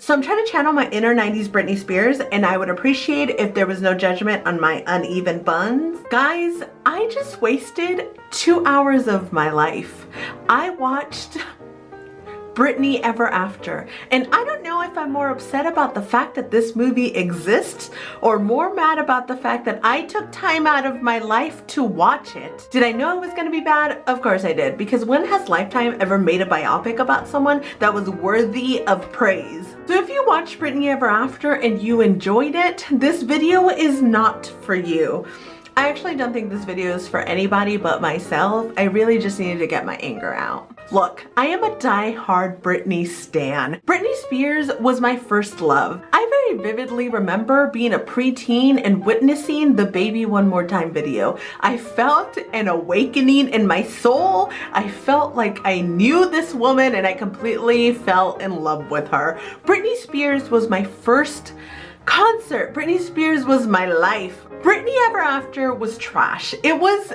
So I'm trying to channel my inner 90s Britney Spears, and I would appreciate if there was no judgment on my uneven buns. Guys, I just wasted 2 hours of my life. I watched Britney Ever After, and I don't know if I'm more upset about the fact that this movie exists or more mad about the fact that I took time out of my life to watch it. Did I know it was gonna be bad? Of course I did, because when has Lifetime ever made a biopic about someone that was worthy of praise? So if you watched Britney Ever After and you enjoyed it, this video is not for you. I actually don't think this video is for anybody but myself. I really just needed to get my anger out. Look, I am a die-hard Britney stan. Britney Spears was my first love. I very vividly remember being a preteen and witnessing the Baby One More Time video. I felt an awakening in my soul. I felt like I knew this woman and I completely fell in love with her. Britney Spears was my first concert. Britney Spears was my life. Britney Ever After was trash. It was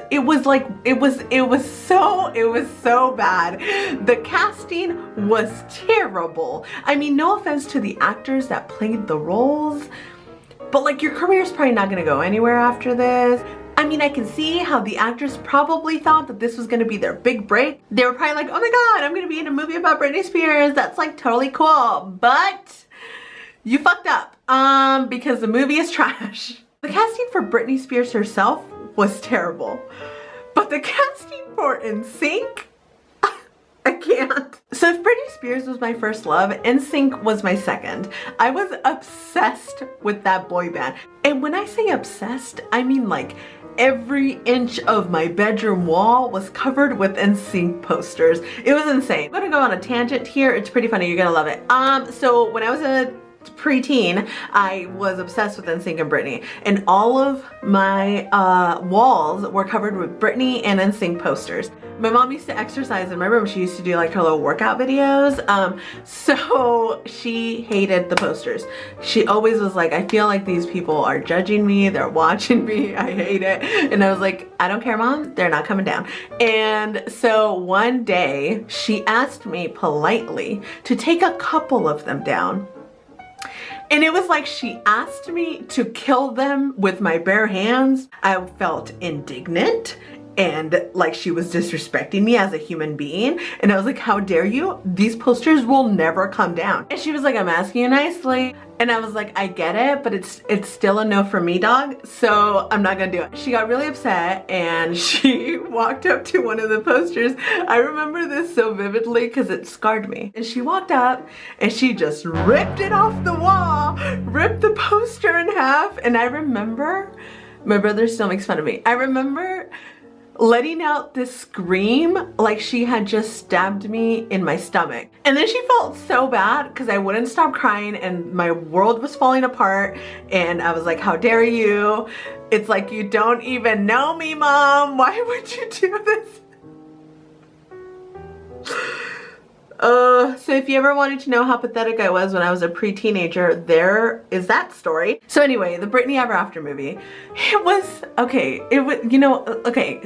so bad. The casting was terrible. I mean, no offense to the actors that played the roles, but like, your career's probably not gonna go anywhere after this. I mean, I can see how the actors probably thought that this was gonna be their big break. They were probably like, oh my god, I'm gonna be in a movie about Britney Spears. That's like totally cool. But you fucked up because the movie is trash. The casting for Britney Spears herself was terrible, but the casting for NSYNC, I can't. So if Britney Spears was my first love, NSYNC was my second. I was obsessed with that boy band. And when I say obsessed, I mean like every inch of my bedroom wall was covered with NSYNC posters. It was insane. I'm gonna go on a tangent here. It's pretty funny. You're gonna love it. So when I was a preteen, I was obsessed with NSYNC and Britney, and all of my walls were covered with Britney and NSYNC posters. My mom used to exercise in my room. She used to do like her little workout videos, so she hated the posters. She always was like, I feel like these people are judging me, they're watching me, I hate it. And I was like, I don't care, Mom, they're not coming down. And so one day she asked me politely to take a couple of them down. And it was like she asked me to kill them with my bare hands. I felt indignant and like she was disrespecting me as a human being. And I was like, how dare you? These posters will never come down. And she was like, I'm asking you nicely. And I was like, I get it, but it's still a no for me, dog. So I'm not gonna do it. She got really upset and she walked up to one of the posters. I remember this so vividly because it scarred me. And she walked up and she just ripped it off the wall, ripped the poster in half. And I remember, my brother still makes fun of me. I remember letting out this scream like she had just stabbed me in my stomach. And then she felt so bad because I wouldn't stop crying and my world was falling apart. And I was like, how dare you? It's like, you don't even know me, Mom. Why would you do this? So if you ever wanted to know how pathetic I was when I was a pre-teenager, there is that story. So anyway, the Britney Ever After movie, it was, okay, it was, you know, okay,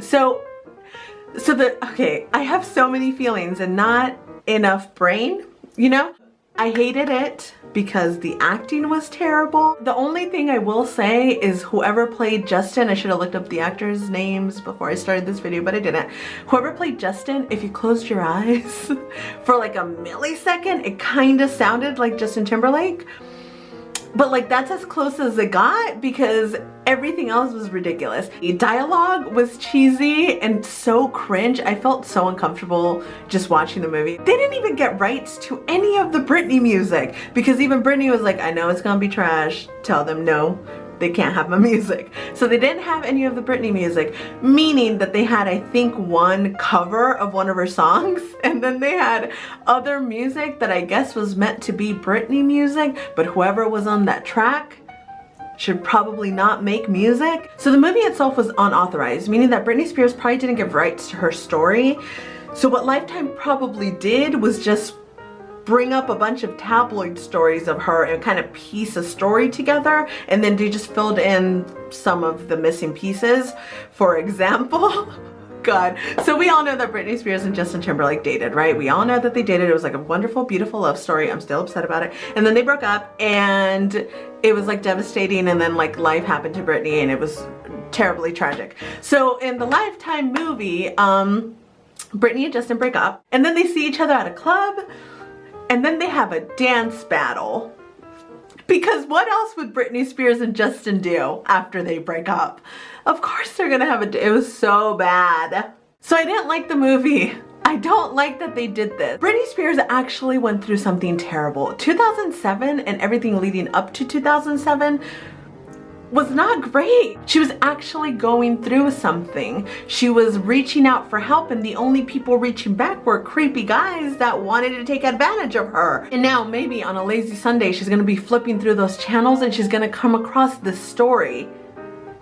I have so many feelings and not enough brain, you know? I hated it because the acting was terrible. The only thing I will say is whoever played Justin, I should have looked up the actors' names before I started this video, but I didn't. Whoever played Justin, if you closed your eyes for like a millisecond, it kind of sounded like Justin Timberlake. But like, that's as close as it got because everything else was ridiculous. The dialogue was cheesy and so cringe. I felt so uncomfortable just watching the movie. They didn't even get rights to any of the Britney music because even Britney was like, I know it's gonna be trash. Tell them no, they can't have my music. So they didn't have any of the Britney music, meaning that they had, I think, one cover of one of her songs, and then they had other music that I guess was meant to be Britney music, but whoever was on that track should probably not make music. So the movie itself was unauthorized, meaning that Britney Spears probably didn't give rights to her story. So what Lifetime probably did was just bring up a bunch of tabloid stories of her and kind of piece a story together, and then they just filled in some of the missing pieces. For example, God. So we all know that Britney Spears and Justin Timberlake dated, right? We all know that they dated. It was like a wonderful, beautiful love story. I'm still upset about it. And then they broke up and it was like devastating, and then like life happened to Britney and it was terribly tragic. So in the Lifetime movie, Britney and Justin break up and then they see each other at a club and then they have a dance battle. Because what else would Britney Spears and Justin do after they break up? Of course they're gonna have it was so bad. So I didn't like the movie. I don't like that they did this. Britney Spears actually went through something terrible. 2007 and everything leading up to 2007 was not great. She was actually going through something. She was reaching out for help and the only people reaching back were creepy guys that wanted to take advantage of her. And now maybe on a lazy Sunday, she's gonna be flipping through those channels and she's gonna come across this story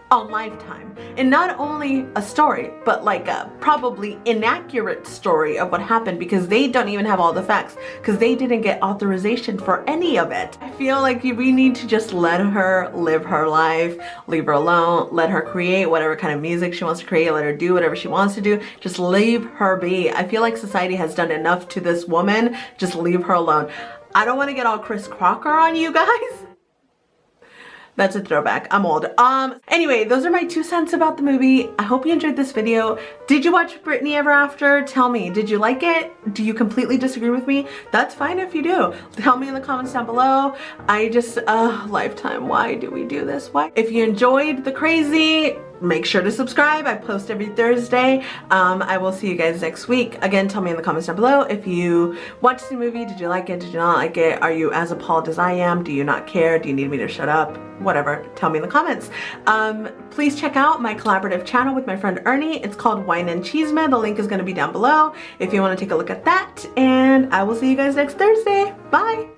on Lifetime. And not only a story, but like a probably inaccurate story of what happened because they don't even have all the facts because they didn't get authorization for any of it. I feel like we need to just let her live her life, leave her alone, let her create whatever kind of music she wants to create, let her do whatever she wants to do, just leave her be. I feel like society has done enough to this woman, just leave her alone. I don't want to get all Chris Crocker on you guys. That's a throwback. I'm old. Anyway, those are my 2 cents about the movie. I hope you enjoyed this video. Did you watch Britney Ever After? Tell me, did you like it? Do you completely disagree with me? That's fine if you do. Tell me in the comments down below. I just, Lifetime, why do we do this? Why? If you enjoyed the crazy, make sure to subscribe. I post every Thursday. I will see you guys next week. Again, tell me in the comments down below if you watched the movie. Did you like it? Did you not like it? Are you as appalled as I am? Do you not care? Do you need me to shut up? Whatever, tell me in the comments. Please check out my collaborative channel with my friend Ernie. It's called Wine and Cheeseman. The link is going to be down below if you want to take a look at that. And I will see you guys next Thursday. Bye.